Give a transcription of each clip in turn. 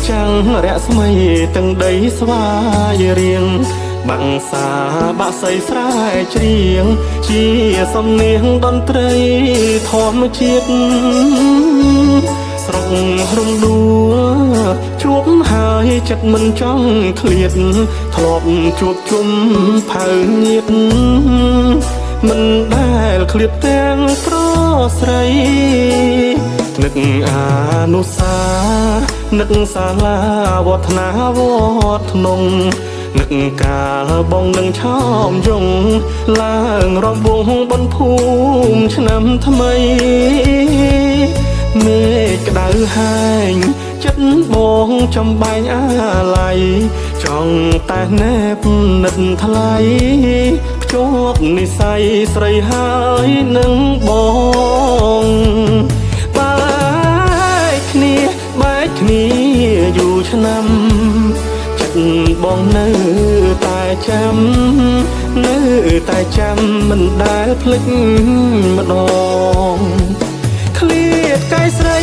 ចាំងរស្មីទាំងដីស្វាយរៀងបាំងសាបាក់សីស្រែច្រៀងជាសំនៀងតន្ត្រីធម្មជាតិស្រុករំដួលជួបហើយចិត្តមិនចង់ឃ្លាតធ្លាប់ជួបជុំផៅញៀតមិនដែលឃ្លាតទាំងប្រស្រីនឹកអានុសានឹកសាលាវឌ្ឍនាវត្តធ្នងនឹកកាលបងនឹងឆោមយងឡើងរំវងបនភូមិឆ្នាំថ្មីមេឃក្តៅហែងចិត្តបងចំបែងអាឡ័យចង់តែណែបនិតថ្លៃភ្ជាប់និស័យស្រីហើយនឹងបងបែកគ្នាយូរឆ្នាំចិត្តបងនៅតែចាំនៅតែចាំមិនដែលភ្លេចម្ដងឃ្លាតកាយស្រី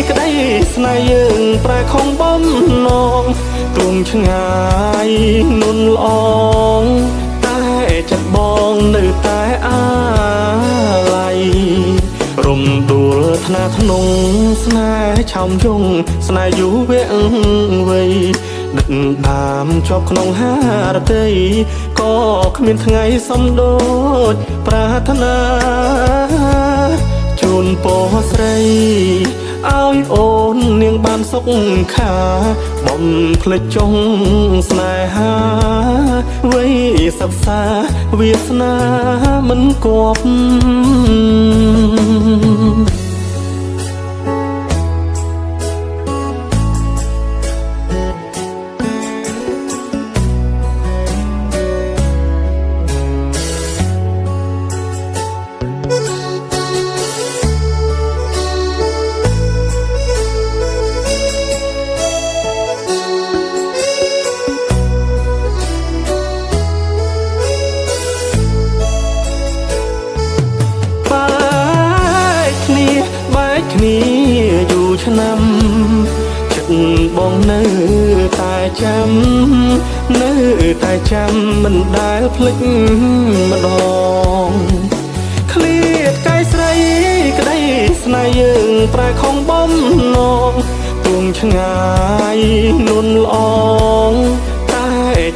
ក្តីស្នេហ៍យើងប្រែខំបំណងទ្រង់ឆ្ងាយនុនល្អងតែចិត្តបងនៅតែអាឡ័យរំដួលថ្នាធ្នងស្នេហ៍ឆោមយងស្នេហ៍យូរវែងវ័យដឹកដាមជាប់ក្នុងហារតីក៏គ្មានថ្ងៃសំដូចប្រាថ្នាជូនពរស្រីឲ្យអូននាងបានសុខខាបំភ្លេចចុងស្នេហាវ័យសិក្សាវាសនាមិនគប់គ្នាយូរឆ្នាំចិត្តបងនៅតែចាំនៅតែចាំមិនដែលភ្លេចម្ដងឃ្លាតកាយស្រីក្តីស្នេហ៍យើងប្រែខំបំណងទួងឆ្ងាយនុនល្អងតែ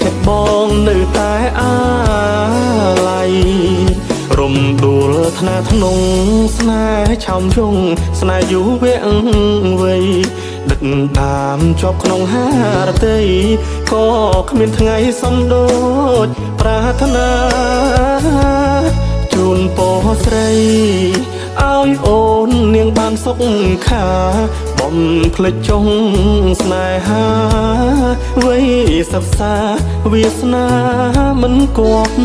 ចិត្តបងនៅតែអាឡ័យរំដួលថ្នាធ្នងស្នេហ៍ឆោមយងស្នេហ៍យូរវែងវ័យដឹកដាមជាប់ក្នុងហារតីក៏គ្មានថ្ងៃសំដូចប្រាថ្នាជូនពរស្រីឲ្យអូននាងបានសុខខាបំភ្លេចចុងស្នេហាវ័យសិក្សាវាសនាមិនគប់